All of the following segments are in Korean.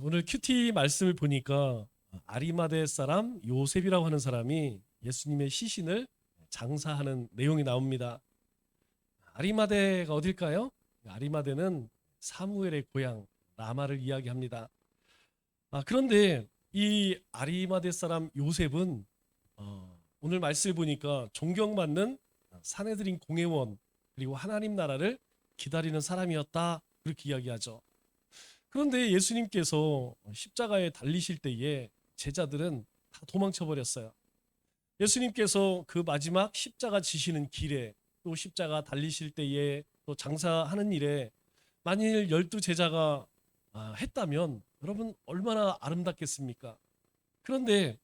오늘 큐티 말씀을 보니까 아리마대 사람 요셉이라고 하는 사람이 예수님의 시신을 장사하는 내용이 나옵니다. 아리마대가 어딜까요? 아리마대는 사무엘의 고향 라마를 이야기합니다. 그런데 이 아리마대 사람 요셉은 오늘 말씀을 보니까 존경받는 사내들인 공회원 그리고 하나님 나라를 기다리는 사람이었다 그렇게 이야기하죠. 그런데 예수님께서 십자가에 달리실 때에 제자들은 다 도망쳐 버렸어요. 예수님께서 그 마지막 십자가 지시는 길에 또 십자가 달리실 때에 또 장사하는 일에 만일 12제자가 했다면 여러분 얼마나 아름답겠습니까? 그런데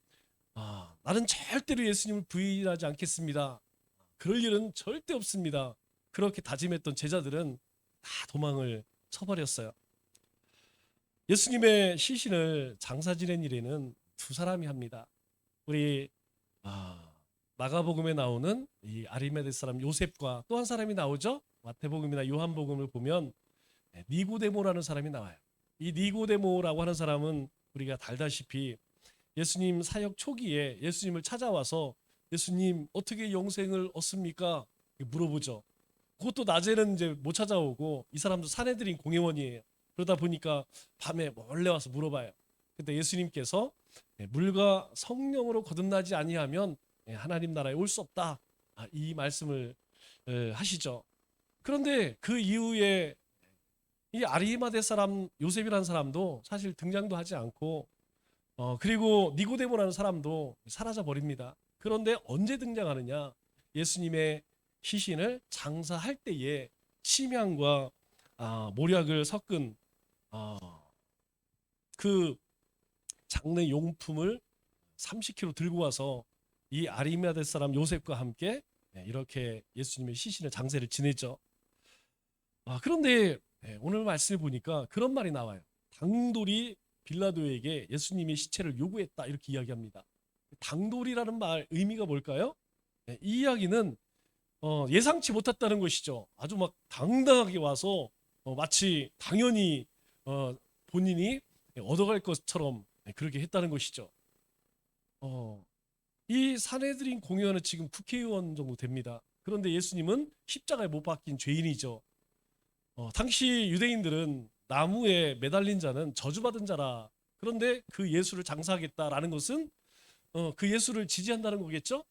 나는 절대로 예수님을 부인하지 않겠습니다. 그럴 일은 절대 없습니다. 그렇게 다짐했던 제자들은 다 도망을 쳐버렸어요. 예수님의 시신을 장사 지낸 일에는 두 사람이 합니다. 우리 마가복음에 나오는 이 아리마대 사람 요셉과 또 한 사람이 나오죠. 마태복음이나 요한복음을 보면 니고데모라는 사람이 나와요. 이 니고데모라고 하는 사람은 우리가 알다시피 예수님 사역 초기에 예수님을 찾아와서 예수님 어떻게 영생을 얻습니까? 물어보죠. 그것도 낮에는 이제 못 찾아오고 이 사람도 사내들인 공회원이에요. 그러다 보니까 밤에 몰래 와서 물어봐요. 그때 예수님께서 물과 성령으로 거듭나지 아니하면 하나님 나라에 올 수 없다. 이 말씀을 하시죠. 그런데 그 이후에 이 아리마대 사람 요셉이라는 사람도 사실 등장도 하지 않고 그리고 니고데모라는 사람도 사라져 버립니다. 그런데 언제 등장하느냐? 예수님의 시신을 장사할 때에 침향과 모략을 섞은 그 장례 용품을 30kg 들고 와서 이 아리마대 사람 요셉과 함께 이렇게 예수님의 시신을 장세를 지냈죠. 그런데 오늘 말씀을 보니까 그런 말이 나와요. 당돌이 빌라도에게 예수님의 시체를 요구했다 이렇게 이야기합니다. 당돌이라는 말 의미가 뭘까요? 이 이야기는 예상치 못했다는 것이죠. 아주 막 당당하게 와서 마치 당연히 본인이 얻어갈 것처럼 그렇게 했다는 것이죠. 이 사내들인 공회원은 지금 국회의원 정도 됩니다. 그런데 예수님은 십자가에 못 박힌 죄인이죠. 당시 유대인들은 나무에 매달린 자는 저주받은 자라. 그런데 그 예수를 장사하겠다라는 것은 그 예수를 지지한다는 거겠죠?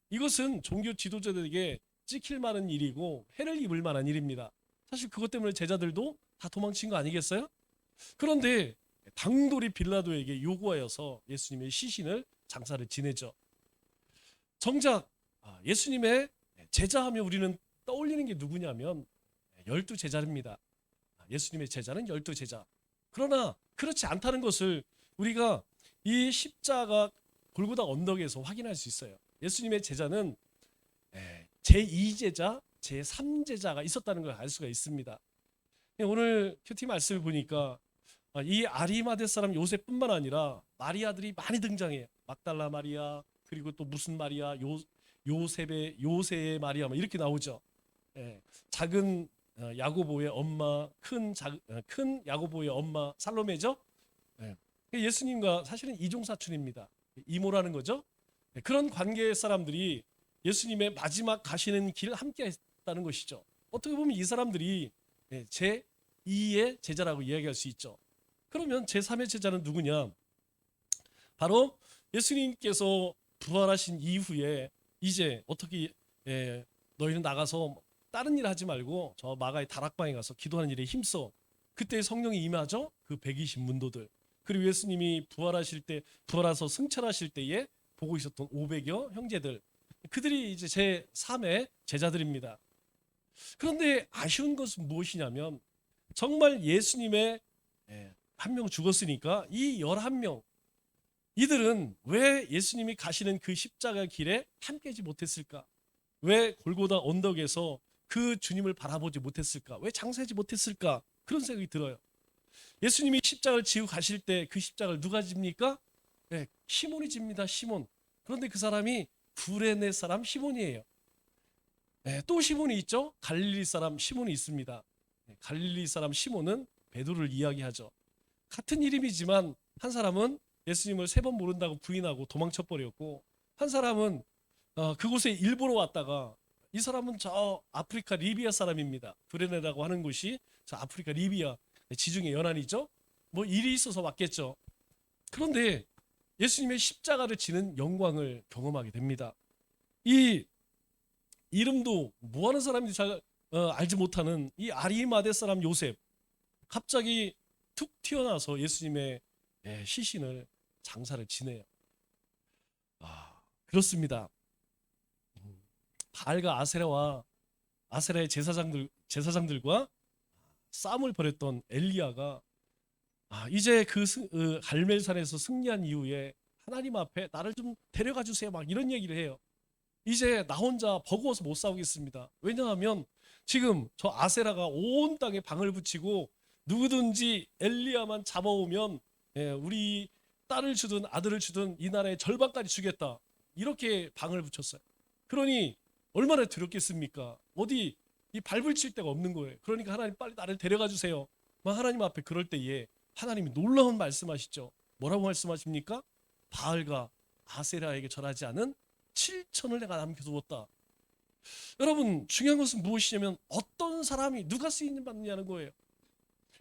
이것은 종교 지도자들에게 찍힐 만한 일이고 해를 입을 만한 일입니다. 사실 그것 때문에 제자들도 다 도망친 거 아니겠어요? 그런데 당돌이 빌라도에게 요구하여서 예수님의 시신을 장사를 지내죠. 정작 예수님의 제자하면 우리는 떠올리는 게 누구냐면 12제자입니다. 예수님의 제자는 12제자. 그러나 그렇지 않다는 것을 우리가 이 십자가 골고다 언덕에서 확인할 수 있어요. 예수님의 제자는 제2제자, 제3제자가 있었다는 걸 알 수가 있습니다. 오늘 큐티 말씀을 보니까 이 아리마대 사람 요셉뿐만 아니라 마리아들이 많이 등장해요. 막달라 마리아 그리고 또 무슨 마리아 요셉의 요새의 마리아 이렇게 나오죠. 작은 야고보의 엄마, 큰 야고보의 엄마 살로메죠. 예수님과 사실은 이종사촌입니다. 이모라는 거죠. 그런 관계의 사람들이 예수님의 마지막 가시는 길을 함께 했다는 것이죠. 어떻게 보면 이 사람들이 제2의 제자라고 이야기할 수 있죠. 그러면 제3의 제자는 누구냐? 바로 예수님께서 부활하신 이후에 이제 어떻게 너희는 나가서 다른 일 하지 말고 저 마가의 다락방에 가서 기도하는 일에 힘써. 그때 성령이 임하죠. 그 120문도들. 그리고 예수님이 부활해서 승천하실 때에 보고 있었던 500여 형제들. 그들이 이제 제3의 제자들입니다. 그런데 아쉬운 것은 무엇이냐면 정말 예수님의 한 명 죽었으니까 이 11명 이들은 왜 예수님이 가시는 그 십자가 길에 함께하지 못했을까? 왜 골고다 언덕에서 그 주님을 바라보지 못했을까? 왜 장사하지 못했을까? 그런 생각이 들어요. 예수님이 십자가를 지고 가실 때 그 십자가를 누가 집니까? 시몬이 집니다. 시몬. 그런데 그 사람이 구레네 사람 시몬이에요. 또 시몬이 있죠. 갈릴리 사람 시몬이 있습니다. 갈릴리 사람 시몬은 베드로를 이야기하죠. 같은 이름이지만 한 사람은 예수님을 3번 모른다고 부인하고 도망쳐 버렸고, 한 사람은 그곳에 일보러 왔다가, 이 사람은 저 아프리카 리비아 사람입니다. 브레네라고 하는 곳이 저 아프리카 리비아 지중해 연안이죠. 뭐 일이 있어서 왔겠죠. 그런데 예수님의 십자가를 지는 영광을 경험하게 됩니다. 이 이름도 뭐하는 사람인지 잘 알지 못하는 이 아리마대 사람 요셉, 갑자기 툭 튀어나와서 예수님의 시신을 장사를 지내요. 그렇습니다. 바알과 아세라의 제사장들과 싸움을 벌였던 엘리야가 이제 그 갈멜산에서 승리한 이후에 하나님 앞에 나를 좀 데려가 주세요, 막 이런 얘기를 해요. 이제 나 혼자 버거워서 못 싸우겠습니다. 왜냐하면 지금 저 아세라가 온 땅에 방을 붙이고 누구든지 엘리야만 잡아오면 우리 딸을 주든 아들을 주든 이 나라의 절반까지 주겠다, 이렇게 방을 붙였어요. 그러니 얼마나 두렵겠습니까? 어디 이 밟을 칠 데가 없는 거예요. 그러니까 하나님 빨리 나를 데려가 주세요. 막 하나님 앞에 그럴 때에 하나님이 놀라운 말씀하시죠. 뭐라고 말씀하십니까? 바알과 아세라에게 절하지 않은 7천을 내가 남겨두었다. 여러분, 중요한 것은 무엇이냐면 어떤 사람이 누가 쓰임 받느냐는 거예요.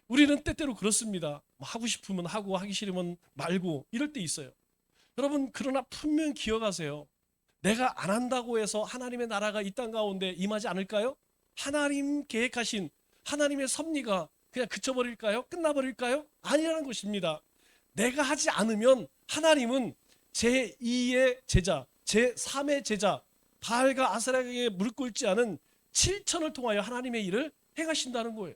우리는 때때로 그렇습니다. 하고 싶으면 하고 하기 싫으면 말고 이럴 때 있어요. 여러분, 그러나 분명히 기억하세요. 내가 안 한다고 해서 하나님의 나라가 이 땅 가운데 임하지 않을까요? 하나님 계획하신 하나님의 섭리가 그냥 그쳐버릴까요? 끝나버릴까요? 아니라는 것입니다. 내가 하지 않으면 하나님은 제2의 제자, 제3의 제자 바알과 아세라에게 무릎 꿇지 않은 7천을 통하여 하나님의 일을 행하신다는 거예요.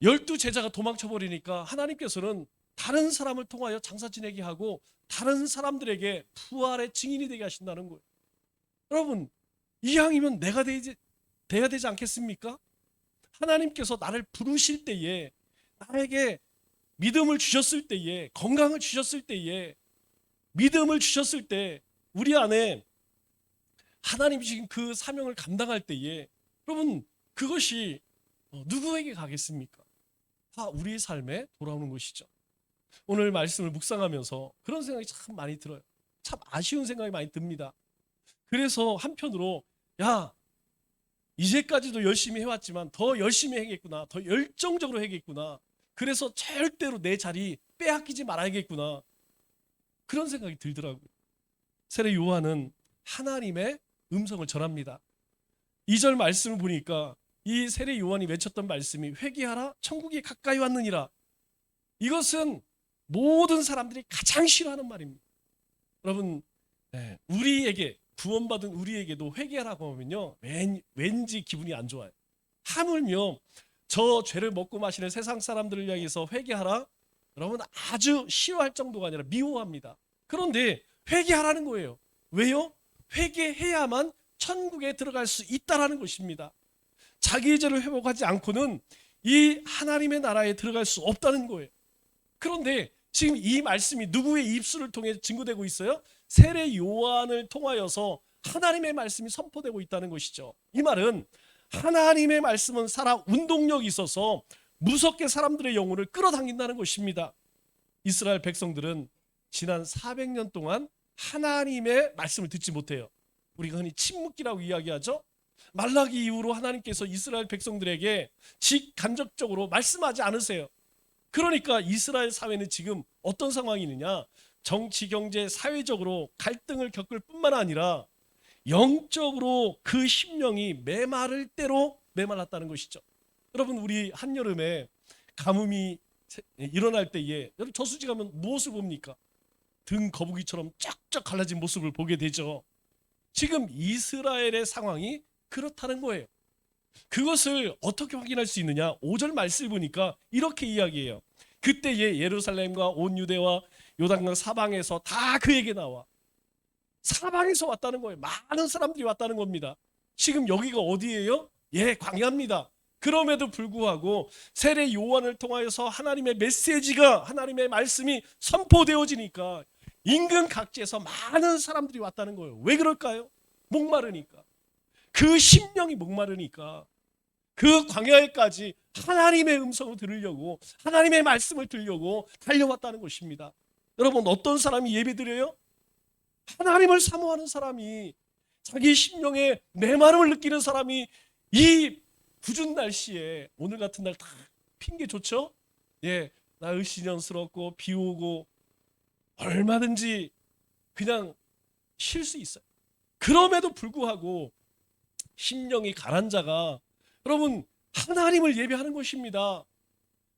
12제자가 도망쳐버리니까 하나님께서는 다른 사람을 통하여 장사 지내게 하고 다른 사람들에게 부활의 증인이 되게 하신다는 거예요. 여러분, 이왕이면 내가 돼야 되지 않겠습니까? 하나님께서 나를 부르실 때에, 나에게 믿음을 주셨을 때에, 건강을 주셨을 때에, 믿음을 주셨을 때, 우리 안에 하나님이 지금 그 사명을 감당할 때에, 여러분, 그것이 누구에게 가겠습니까? 다 우리의 삶에 돌아오는 것이죠. 오늘 말씀을 묵상하면서 그런 생각이 참 많이 들어요. 참 아쉬운 생각이 많이 듭니다. 그래서 한편으로 이제까지도 열심히 해왔지만 더 열심히 해야겠구나, 더 열정적으로 해야겠구나, 그래서 절대로 내 자리 빼앗기지 말아야겠구나, 그런 생각이 들더라고요. 세례 요한은 하나님의 음성을 전합니다. 2절 말씀을 보니까 이 세례 요한이 외쳤던 말씀이 회개하라, 천국이 가까이 왔느니라. 이것은 모든 사람들이 가장 싫어하는 말입니다. 여러분, 우리에게 구원받은 우리에게도 회개하라고 하면요, 왠지 기분이 안 좋아요. 하물며 저 죄를 먹고 마시는 세상 사람들을 향해서 회개하라, 여러분 아주 싫어할 정도가 아니라 미워합니다. 그런데 회개하라는 거예요. 왜요? 회개해야만 천국에 들어갈 수 있다라는 것입니다. 자기의 죄를 회복하지 않고는 이 하나님의 나라에 들어갈 수 없다는 거예요. 그런데 지금 이 말씀이 누구의 입술을 통해 증거되고 있어요? 세례 요한을 통하여서 하나님의 말씀이 선포되고 있다는 것이죠. 이 말은 하나님의 말씀은 살아 운동력이 있어서 무섭게 사람들의 영혼을 끌어당긴다는 것입니다. 이스라엘 백성들은 지난 400년 동안 하나님의 말씀을 듣지 못해요. 우리가 흔히 침묵기라고 이야기하죠. 말라기 이후로 하나님께서 이스라엘 백성들에게 직간접적으로 말씀하지 않으세요. 그러니까 이스라엘 사회는 지금 어떤 상황이 있느냐, 정치, 경제, 사회적으로 갈등을 겪을 뿐만 아니라 영적으로 그 심령이 메마를 대로 메말랐다는 것이죠. 여러분, 우리 한여름에 가뭄이 일어날 때에 여러분 저수지 가면 무엇을 봅니까? 등 거북이처럼 쫙쫙 갈라진 모습을 보게 되죠. 지금 이스라엘의 상황이 그렇다는 거예요. 그것을 어떻게 확인할 수 있느냐? 5절 말씀을 보니까 이렇게 이야기해요. 그때에 예루살렘과 온 유대와 요단강 사방에서 다 그에게 나와. 사방에서 왔다는 거예요. 많은 사람들이 왔다는 겁니다. 지금 여기가 어디예요? 광야입니다. 그럼에도 불구하고 세례 요한을 통하여서 하나님의 메시지가, 하나님의 말씀이 선포되어지니까 인근 각지에서 많은 사람들이 왔다는 거예요. 왜 그럴까요? 목마르니까. 그 심령이 목마르니까. 그 광야에까지 하나님의 음성을 들으려고, 하나님의 말씀을 들으려고 달려왔다는 것입니다. 여러분, 어떤 사람이 예배드려요? 하나님을 사모하는 사람이, 자기 심령에 메마름을 느끼는 사람이 이 궂은 날씨에, 오늘 같은 날 다 핑계 좋죠? 예, 나 시년스럽고 비 오고 얼마든지 그냥 쉴 수 있어요. 그럼에도 불구하고 심령이 가난자가, 여러분, 하나님을 예배하는 것입니다.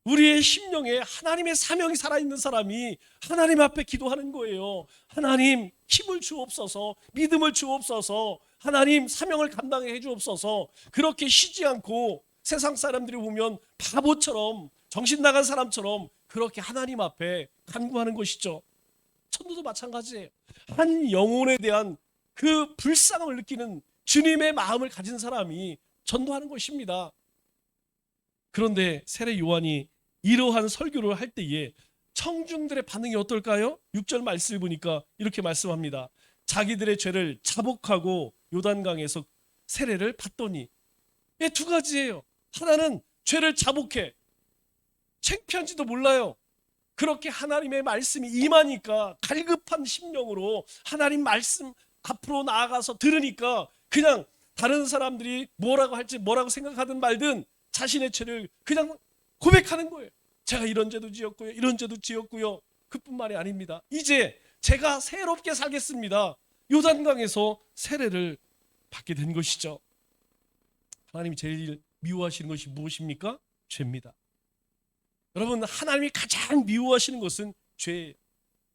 우리의 심령에 하나님의 사명이 살아있는 사람이 하나님 앞에 기도하는 거예요. 하나님, 힘을 주옵소서, 믿음을 주옵소서, 하나님 사명을 감당해 주옵소서. 그렇게 쉬지 않고 세상 사람들이 보면 바보처럼, 정신 나간 사람처럼 그렇게 하나님 앞에 간구하는 것이죠. 천도도 마찬가지예요. 한 영혼에 대한 그 불쌍함을 느끼는 주님의 마음을 가진 사람이 전도하는 것입니다. 그런데 세례 요한이 이러한 설교를 할 때에 청중들의 반응이 어떨까요? 6절 말씀을 보니까 이렇게 말씀합니다. 자기들의 죄를 자복하고 요단강에서 세례를 받더니. 두 가지예요. 하나는 죄를 자복해, 창피한지도 몰라요. 그렇게 하나님의 말씀이 임하니까 갈급한 심령으로 하나님 말씀 앞으로 나아가서 들으니까 그냥 다른 사람들이 뭐라고 할지, 뭐라고 생각하든 말든 자신의 죄를 그냥 고백하는 거예요. 제가 이런 죄도 지었고요, 이런 죄도 지었고요. 그뿐만이 아닙니다. 이제 제가 새롭게 살겠습니다. 요단강에서 세례를 받게 된 것이죠. 하나님이 제일 미워하시는 것이 무엇입니까? 죄입니다. 여러분, 하나님이 가장 미워하시는 것은 죄예요.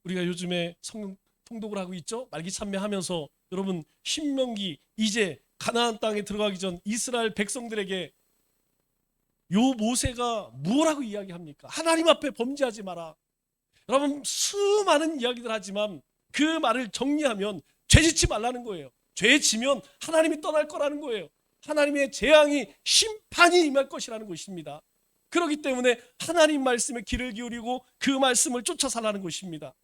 우리가 요즘에 성경 통독을 하고 있죠. 말기 참배하면서 여러분, 신명기, 이제 가나안 땅에 들어가기 전 이스라엘 백성들에게 요 모세가 뭐라고 이야기합니까? 하나님 앞에 범죄하지 마라. 여러분, 수많은 이야기들 하지만 그 말을 정리하면 죄짓지 말라는 거예요. 죄지면 하나님이 떠날 거라는 거예요. 하나님의 재앙이, 심판이 임할 것이라는 것입니다. 그렇기 때문에 하나님 말씀에 귀를 기울이고 그 말씀을 쫓아 살라는 것입니다.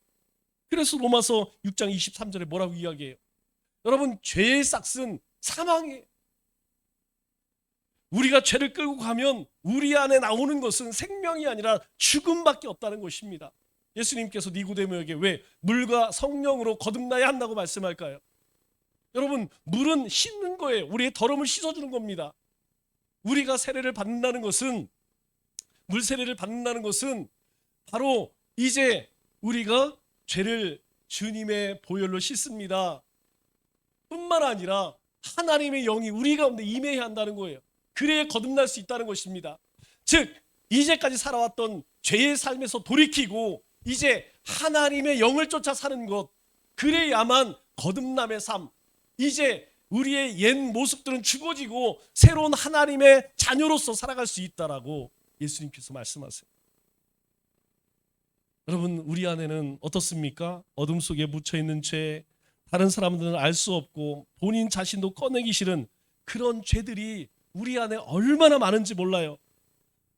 그래서 로마서 6장 23절에 뭐라고 이야기해요? 여러분, 죄의 싹은 사망이에요. 우리가 죄를 끌고 가면 우리 안에 나오는 것은 생명이 아니라 죽음밖에 없다는 것입니다. 예수님께서 니고데모에게 왜 물과 성령으로 거듭나야 한다고 말씀할까요? 여러분, 물은 씻는 거예요. 우리의 더러움을 씻어주는 겁니다. 우리가 세례를 받는다는 것은, 물 세례를 받는다는 것은 바로 이제 우리가 죄를 주님의 보혈로 씻습니다. 뿐만 아니라 하나님의 영이 우리 가운데 임해야 한다는 거예요. 그래야 거듭날 수 있다는 것입니다. 즉, 이제까지 살아왔던 죄의 삶에서 돌이키고 이제 하나님의 영을 쫓아 사는 것, 그래야만 거듭남의 삶, 이제 우리의 옛 모습들은 죽어지고 새로운 하나님의 자녀로서 살아갈 수 있다라고 예수님께서 말씀하세요. 여러분, 우리 안에는 어떻습니까? 어둠 속에 묻혀있는 죄, 다른 사람들은 알 수 없고 본인 자신도 꺼내기 싫은 그런 죄들이 우리 안에 얼마나 많은지 몰라요.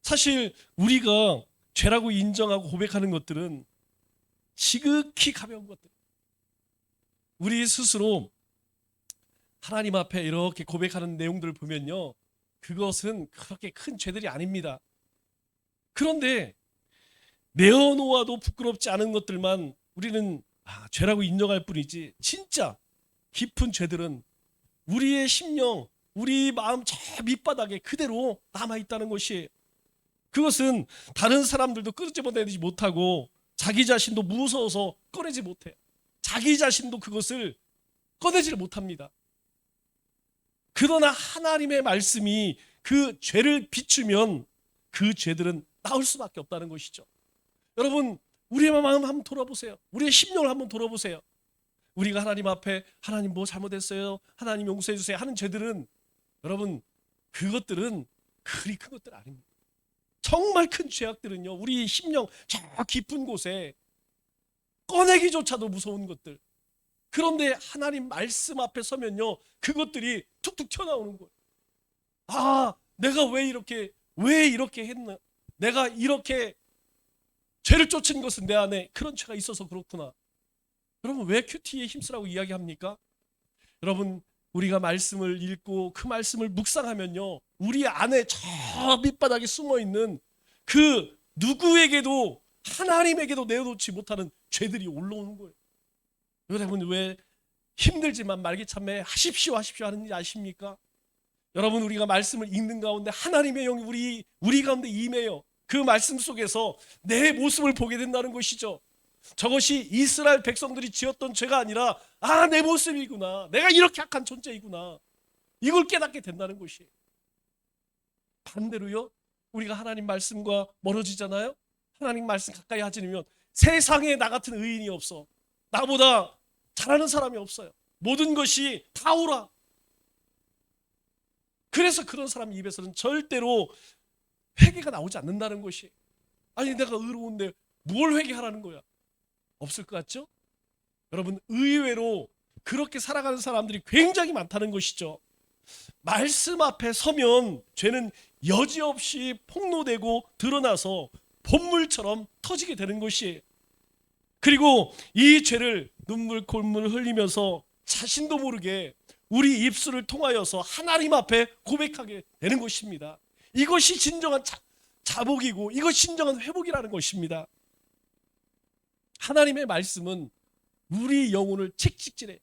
사실 우리가 죄라고 인정하고 고백하는 것들은 지극히 가벼운 것들, 우리 스스로 하나님 앞에 이렇게 고백하는 내용들을 보면요, 그것은 그렇게 큰 죄들이 아닙니다. 그런데 내어놓아도 부끄럽지 않은 것들만 우리는 죄라고 인정할 뿐이지, 진짜 깊은 죄들은 우리의 심령, 우리 마음 저 밑바닥에 그대로 남아있다는 것이에요. 그것은 다른 사람들도 끄집어내지 못하고 자기 자신도 무서워서 꺼내지 못해요. 자기 자신도 그것을 꺼내지를 못합니다. 그러나 하나님의 말씀이 그 죄를 비추면 그 죄들은 나올 수밖에 없다는 것이죠. 여러분, 우리의 마음 한번 돌아보세요. 우리의 심령을 한번 돌아보세요. 우리가 하나님 앞에 하나님 뭐 잘못했어요, 하나님 용서해 주세요 하는 죄들은, 여러분, 그것들은 그리 큰 것들 아닙니다. 정말 큰 죄악들은요, 우리 심령 저 깊은 곳에 꺼내기조차도 무서운 것들. 그런데 하나님 말씀 앞에 서면요, 그것들이 툭툭 튀어나오는 거예요. 내가 왜 이렇게 했나? 내가 이렇게 죄를 쫓은 것은 내 안에 그런 죄가 있어서 그렇구나. 여러분, 왜 큐티에 힘쓰라고 이야기합니까? 여러분, 우리가 말씀을 읽고 그 말씀을 묵상하면요, 우리 안에 저 밑바닥에 숨어있는 그 누구에게도, 하나님에게도 내어놓지 못하는 죄들이 올라오는 거예요. 여러분, 왜 힘들지만 말기참에 하십시오 하십시오 하는지 아십니까? 여러분, 우리가 말씀을 읽는 가운데 하나님의 영이 우리 가운데 임해요. 그 말씀 속에서 내 모습을 보게 된다는 것이죠. 저것이 이스라엘 백성들이 지었던 죄가 아니라, 아, 내 모습이구나, 내가 이렇게 악한 존재이구나, 이걸 깨닫게 된다는 것이에요. 반대로요, 우리가 하나님 말씀과 멀어지잖아요. 하나님 말씀 가까이 하지 않으면 세상에 나 같은 의인이 없어, 나보다 잘하는 사람이 없어요, 모든 것이 다 옳아. 그래서 그런 사람 입에서는 절대로 회개가 나오지 않는다는 것이, 아니 내가 의로운데 뭘 회개하라는 거야, 없을 것 같죠? 여러분, 의외로 그렇게 살아가는 사람들이 굉장히 많다는 것이죠. 말씀 앞에 서면 죄는 여지없이 폭로되고 드러나서 본물처럼 터지게 되는 것이에요. 그리고 이 죄를 눈물 콧물 흘리면서 자신도 모르게 우리 입술을 통하여서 하나님 앞에 고백하게 되는 것입니다. 이것이 진정한 자복이고, 이것이 진정한 회복이라는 것입니다. 하나님의 말씀은 우리 영혼을 채찍질해.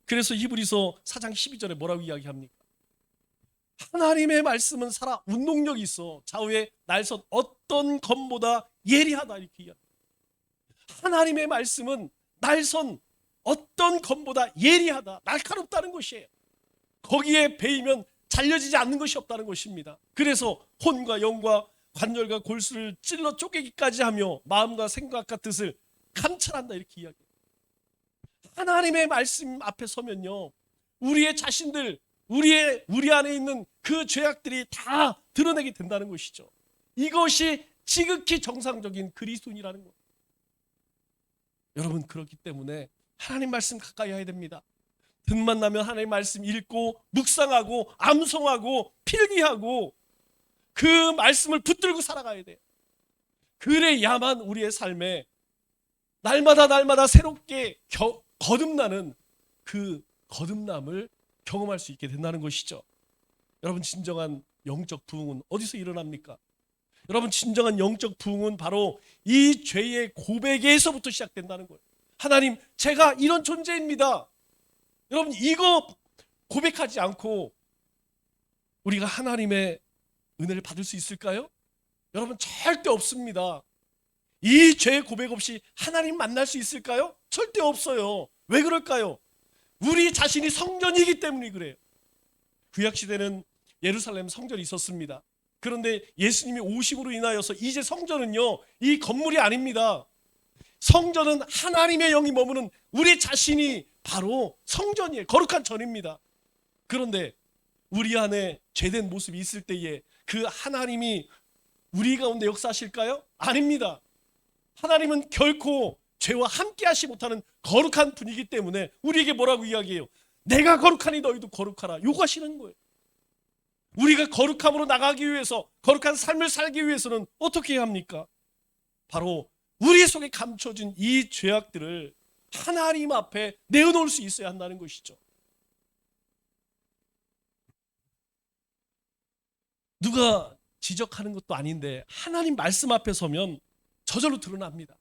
그래서 히브리서 4장 12절에 뭐라고 이야기합니까? 하나님의 말씀은 살아 운동력이 있어 좌우에 날선 어떤 검보다 예리하다, 이렇게 이야기합니다. 하나님의 말씀은 날선 어떤 검보다 예리하다, 날카롭다는 것이에요. 거기에 베이면 잘려지지 않는 것이 없다는 것입니다. 그래서 혼과 영과 관절과 골수를 찔러 쪼개기까지 하며 마음과 생각과 뜻을 감찰한다, 이렇게 이야기해요. 하나님의 말씀 앞에 서면요, 우리의 자신들, 우리 안에 있는 그 죄악들이 다 드러내게 된다는 것이죠. 이것이 지극히 정상적인 그리스도인이라는 것. 여러분, 그렇기 때문에 하나님 말씀 가까이 해야 됩니다. 틈만 나면 하나님 말씀 읽고 묵상하고 암송하고 필기하고 그 말씀을 붙들고 살아가야 돼요. 그래야만 우리의 삶에 날마다 새롭게 거듭나는 그 거듭남을 경험할 수 있게 된다는 것이죠. 여러분, 진정한 영적 부흥은 어디서 일어납니까? 여러분, 진정한 영적 부흥은 바로 이 죄의 고백에서부터 시작된다는 거예요. 하나님, 제가 이런 존재입니다. 여러분, 이거 고백하지 않고 우리가 하나님의 은혜를 받을 수 있을까요? 여러분, 절대 없습니다. 이 죄의 고백 없이 하나님 만날 수 있을까요? 절대 없어요. 왜 그럴까요? 우리 자신이 성전이기 때문에 그래요. 구약시대는 예루살렘 성전이 있었습니다. 그런데 예수님이 오심으로 인하여서 이제 성전은요, 이 건물이 아닙니다. 성전은 하나님의 영이 머무는 우리 자신이 바로 성전이에요. 거룩한 전입니다. 그런데 우리 안에 죄된 모습이 있을 때에 그 하나님이 우리 가운데 역사하실까요? 아닙니다. 하나님은 결코 죄와 함께하지 못하는 거룩한 분이기 때문에 우리에게 뭐라고 이야기해요? 내가 거룩하니 너희도 거룩하라, 요구하시는 거예요. 우리가 거룩함으로 나가기 위해서, 거룩한 삶을 살기 위해서는 어떻게 해야 합니까? 바로 우리 속에 감춰진 이 죄악들을 하나님 앞에 내어놓을 수 있어야 한다는 것이죠. 누가 지적하는 것도 아닌데 하나님 말씀 앞에 서면 저절로 드러납니다.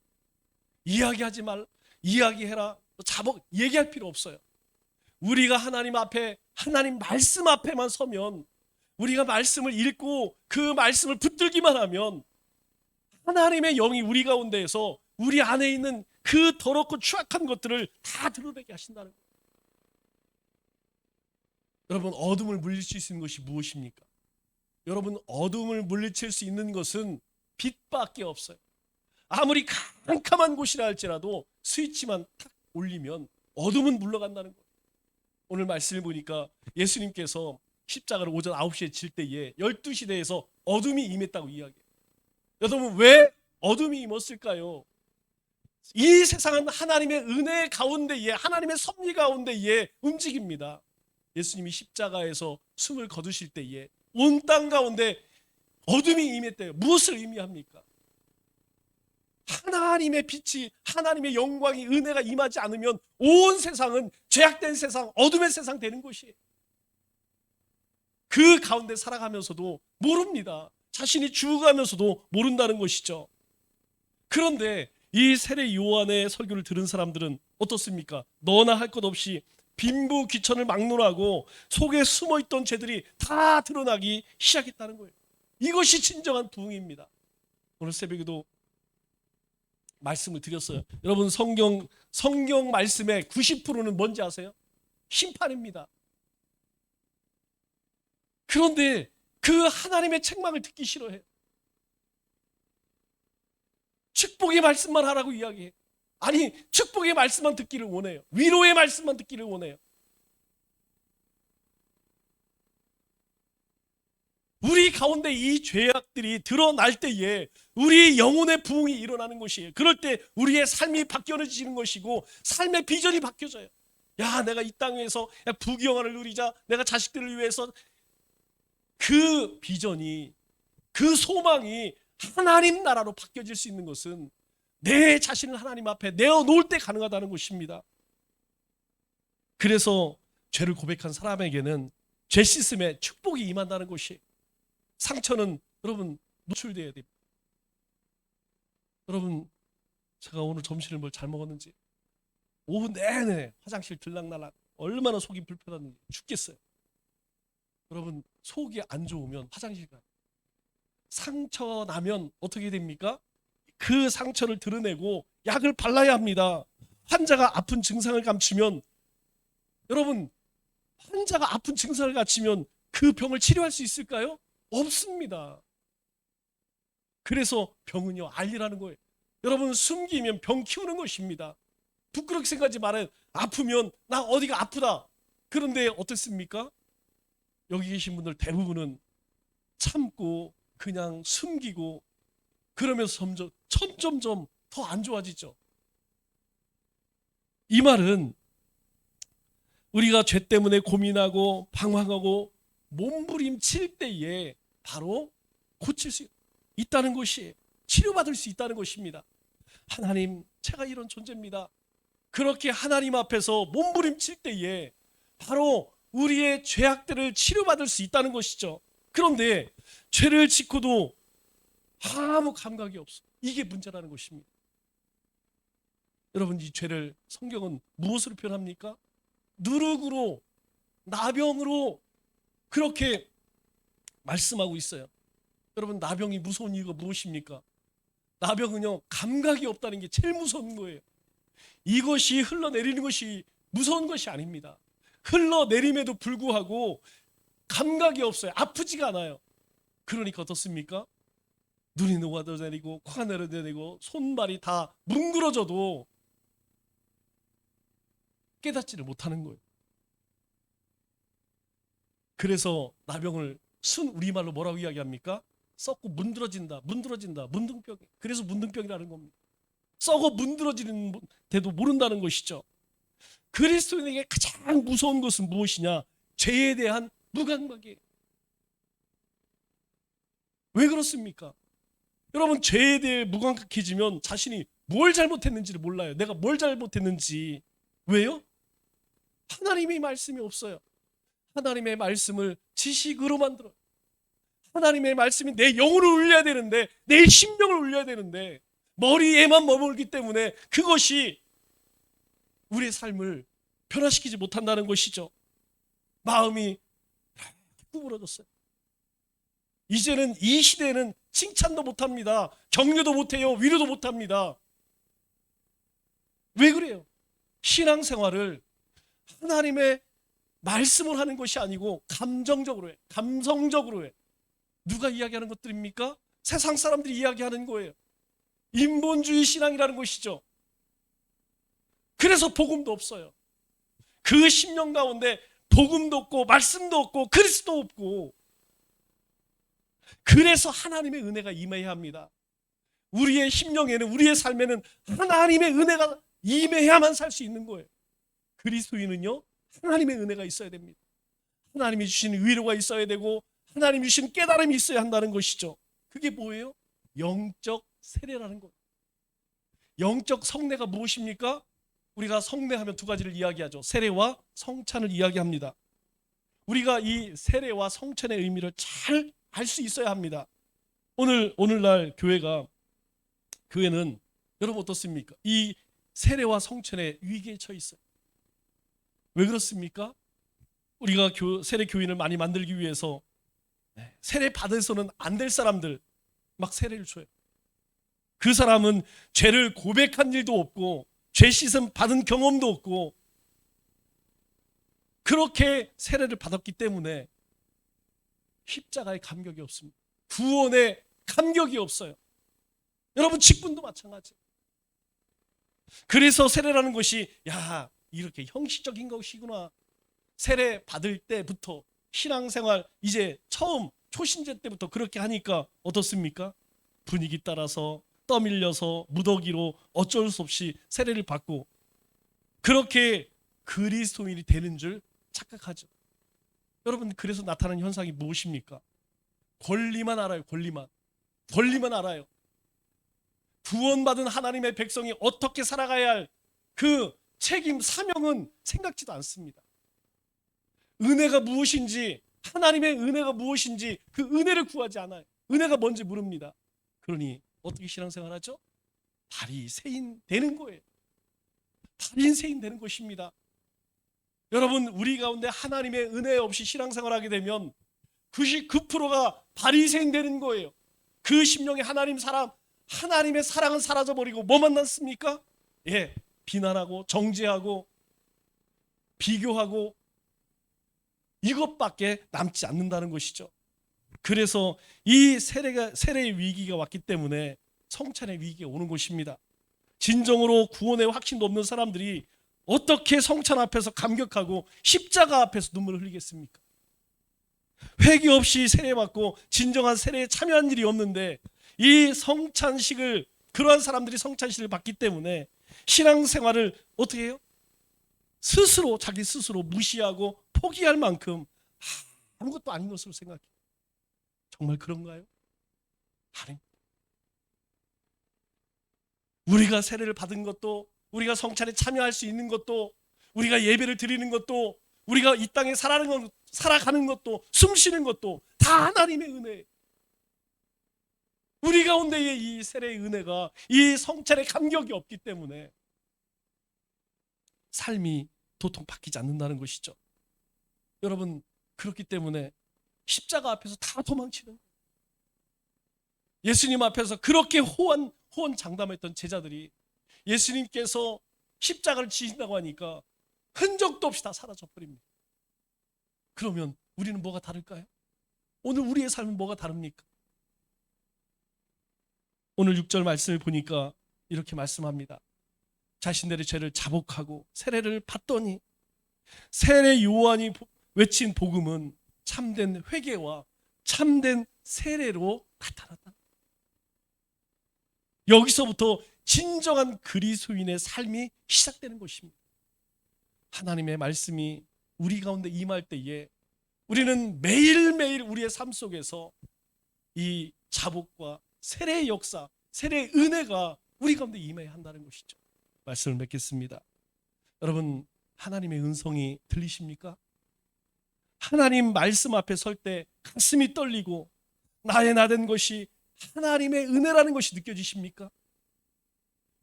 이야기하지 말, 이야기해라, 자복, 얘기할 필요 없어요. 우리가 하나님 앞에, 하나님 말씀 앞에만 서면, 우리가 말씀을 읽고 그 말씀을 붙들기만 하면 하나님의 영이 우리 가운데에서 우리 안에 있는 그 더럽고 추악한 것들을 다 드러내게 하신다는 거예요. 여러분, 어둠을 물리칠 수 있는 것이 무엇입니까? 여러분, 어둠을 물리칠 수 있는 것은 빛밖에 없어요. 아무리 캄캄한 곳이라 할지라도 스위치만 탁 올리면 어둠은 물러간다는 거예요. 오늘 말씀을 보니까 예수님께서 십자가를 오전 9시에 질 때에 12시대에서 어둠이 임했다고 이야기해요. 여러분, 왜 어둠이 임었을까요? 이 세상은 하나님의 은혜 가운데에, 하나님의 섭리 가운데에 움직입니다. 예수님이 십자가에서 숨을 거두실 때에 온 땅 가운데 어둠이 임했대요. 무엇을 의미합니까? 하나님의 빛이, 하나님의 영광이, 은혜가 임하지 않으면 온 세상은 죄악된 세상, 어둠의 세상 되는 것이에요. 그 가운데 살아가면서도 모릅니다. 자신이 죽어가면서도 모른다는 것이죠. 그런데 이 세례 요한의 설교를 들은 사람들은 어떻습니까? 너나 할 것 없이 빈부 귀천을 막론하고 속에 숨어있던 죄들이 다 드러나기 시작했다는 거예요. 이것이 진정한 부흥입니다. 오늘 새벽에도 말씀을 드렸어요. 여러분, 성경 말씀의 90%는 뭔지 아세요? 심판입니다. 그런데 그 하나님의 책망을 듣기 싫어해요. 축복의 말씀만 하라고 이야기해. 아니, 축복의 말씀만 듣기를 원해요. 위로의 말씀만 듣기를 원해요. 우리 가운데 이 죄악들이 드러날 때에 우리 영혼의 부흥이 일어나는 것이에요. 그럴 때 우리의 삶이 바뀌어지는 것이고 삶의 비전이 바뀌어져요. 야, 내가 이 땅에서 부귀영화를 누리자, 내가 자식들을 위해서, 그 비전이, 그 소망이 하나님 나라로 바뀌어질 수 있는 것은 내 자신을 하나님 앞에 내어놓을 때 가능하다는 것입니다. 그래서 죄를 고백한 사람에게는 죄 씻음에 축복이 임한다는 것이, 상처는 여러분 노출돼야 됩니다. 여러분, 제가 오늘 점심을 뭘 잘 먹었는지, 오후 내내 화장실 들락날락, 얼마나 속이 불편한지 죽겠어요. 여러분, 속이 안 좋으면 화장실 가요. 상처 나면 어떻게 됩니까? 그 상처를 드러내고 약을 발라야 합니다. 환자가 아픈 증상을 감추면, 여러분, 환자가 아픈 증상을 감추면 그 병을 치료할 수 있을까요? 없습니다. 그래서 병은요, 알리라는 거예요. 여러분, 숨기면 병 키우는 것입니다. 부끄럽게 생각하지 말아요. 아프면 나 어디가 아프다. 그런데 어떻습니까? 여기 계신 분들 대부분은 참고 그냥 숨기고, 그러면서 점점 더 안 좋아지죠. 이 말은 우리가 죄 때문에 고민하고 방황하고 몸부림칠 때에 바로 고칠 수 있다는 것이, 치료받을 수 있다는 것입니다. 하나님, 제가 이런 존재입니다. 그렇게 하나님 앞에서 몸부림칠 때에 바로 우리의 죄악들을 치료받을 수 있다는 것이죠. 그런데 죄를 짓고도 아무 감각이 없어. 이게 문제라는 것입니다. 여러분, 이 죄를 성경은 무엇으로 표현합니까? 누룩으로, 나병으로 그렇게 말씀하고 있어요. 여러분, 나병이 무서운 이유가 무엇입니까? 나병은요, 감각이 없다는 게 제일 무서운 거예요. 이것이 흘러내리는 것이 무서운 것이 아닙니다. 흘러내림에도 불구하고 감각이 없어요. 아프지가 않아요. 그러니까 어떻습니까? 눈이 녹아내리고 코가 내려내리고 손발이 다 뭉그러져도 깨닫지를 못하는 거예요. 그래서 나병을 순 우리말로 뭐라고 이야기합니까? 썩고 문드러진다, 문둥병. 그래서 문둥병이라는 겁니다. 썩어 문드러지는데도 모른다는 것이죠. 그리스도인에게 가장 무서운 것은 무엇이냐? 죄에 대한 무감각이에요. 왜 그렇습니까? 여러분, 죄에 대해 무감각해지면 자신이 뭘 잘못했는지를 몰라요. 내가 뭘 잘못했는지. 왜요? 하나님의 말씀이 없어요. 하나님의 말씀을 지식으로 만들어. 하나님의 말씀이 내 영혼을 울려야 되는데, 내 심령을 울려야 되는데, 머리에만 머물기 때문에 그것이 우리의 삶을 변화시키지 못한다는 것이죠. 마음이 구부러졌어요. 이제는 이 시대에는 칭찬도 못합니다. 격려도 못해요. 위로도 못합니다. 왜 그래요? 신앙생활을 하나님의 말씀을 하는 것이 아니고 감정적으로 해. 감성적으로 해. 누가 이야기하는 것들입니까? 세상 사람들이 이야기하는 거예요. 인본주의 신앙이라는 것이죠. 그래서 복음도 없어요. 그 심령 가운데 복음도 없고 말씀도 없고 그리스도 없고, 그래서 하나님의 은혜가 임해야 합니다. 우리의 심령에는, 우리의 삶에는 하나님의 은혜가 임해야만 살 수 있는 거예요. 그리스도인은요, 하나님의 은혜가 있어야 됩니다. 하나님이 주신 위로가 있어야 되고 하나님이 주신 깨달음이 있어야 한다는 것이죠. 그게 뭐예요? 영적 세례라는 거예요. 영적 성례가 무엇입니까? 우리가 성례하면 두 가지를 이야기하죠. 세례와 성찬을 이야기합니다. 우리가 이 세례와 성찬의 의미를 잘 알 수 있어야 합니다. 오늘날 교회는 여러분 어떻습니까? 이 세례와 성찬의 위기에 처해 있어요. 왜 그렇습니까? 우리가 세례 교인을 많이 만들기 위해서 세례 받아서는 안 될 사람들 막 세례를 줘요. 그 사람은 죄를 고백한 일도 없고 죄 씻음 받은 경험도 없고 그렇게 세례를 받았기 때문에 십자가의 감격이 없습니다. 구원의 감격이 없어요. 여러분 직분도 마찬가지. 그래서 세례라는 것이 이렇게 형식적인 것이구나. 세례 받을 때부터 신앙생활 이제 처음 초신제 때부터 그렇게 하니까 어떻습니까? 분위기 따라서 떠밀려서 무더기로 어쩔 수 없이 세례를 받고 그렇게 그리스도인이 되는 줄 착각하죠. 여러분 그래서 나타나는 현상이 무엇입니까? 권리만 알아요. 권리만 알아요. 구원받은 하나님의 백성이 어떻게 살아가야 할 그 책임, 사명은 생각지도 않습니다. 은혜가 무엇인지, 하나님의 은혜가 무엇인지 그 은혜를 구하지 않아요. 은혜가 뭔지 모릅니다. 그러니 어떻게 신앙생활 하죠? 바리새인 되는 거예요. 바리새인 되는 것입니다. 여러분 우리 가운데 하나님의 은혜 없이 신앙생활하게 되면 99%가 바리새인 되는 거예요. 그 심령에 하나님의 사랑은 사라져버리고 뭐만 남습니까? 비난하고 정죄하고 비교하고 이것밖에 남지 않는다는 것이죠. 그래서 이 세례의 위기가 왔기 때문에 성찬의 위기가 오는 것입니다. 진정으로 구원의 확신도 없는 사람들이 어떻게 성찬 앞에서 감격하고 십자가 앞에서 눈물을 흘리겠습니까? 회개 없이 세례받고 진정한 세례에 참여한 일이 없는데 이 성찬식을 그러한 사람들이 성찬식을 받기 때문에 신앙생활을 어떻게 해요? 자기 스스로 무시하고 포기할 만큼 아무것도 아닌 것으로 생각해요. 정말 그런가요? 아닙니다. 우리가 세례를 받은 것도 우리가 성찬에 참여할 수 있는 것도 우리가 예배를 드리는 것도 우리가 이 땅에 살아가는 것도 숨 쉬는 것도 다 하나님의 은혜예요. 우리 가운데에 이 세례의 은혜가 이 성찬의 감격이 없기 때문에 삶이 도통 바뀌지 않는다는 것이죠. 여러분 그렇기 때문에 십자가 앞에서 다 도망치는 거예요. 예수님 앞에서 그렇게 호언장담했던 제자들이 예수님께서 십자가를 지신다고 하니까 흔적도 없이 다 사라져 버립니다. 그러면 우리는 뭐가 다를까요? 오늘 우리의 삶은 뭐가 다릅니까? 오늘 6절 말씀을 보니까 이렇게 말씀합니다. 자신들의 죄를 자복하고 세례를 받더니 세례 요한이 외친 복음은 참된 회개와 참된 세례로 나타났다. 여기서부터 진정한 그리스도인의 삶이 시작되는 것입니다. 하나님의 말씀이 우리 가운데 임할 때에 우리는 매일매일 우리의 삶 속에서 이 자복과 세례의 역사, 세례의 은혜가 우리 가운데 임해야 한다는 것이죠. 말씀을 맺겠습니다. 여러분 하나님의 음성이 들리십니까? 하나님 말씀 앞에 설 때 가슴이 떨리고 나의 나된 것이 하나님의 은혜라는 것이 느껴지십니까?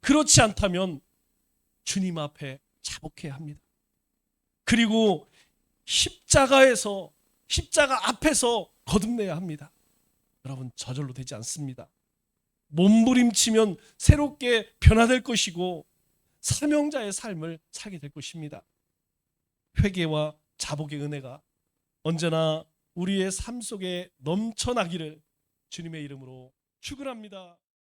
그렇지 않다면 주님 앞에 자복해야 합니다. 그리고 십자가 앞에서 거듭내야 합니다. 여러분 저절로 되지 않습니다. 몸부림치면 새롭게 변화될 것이고 사명자의 삶을 살게 될 것입니다. 회개와 자복의 은혜가 언제나 우리의 삶 속에 넘쳐나기를 주님의 이름으로 축원합니다.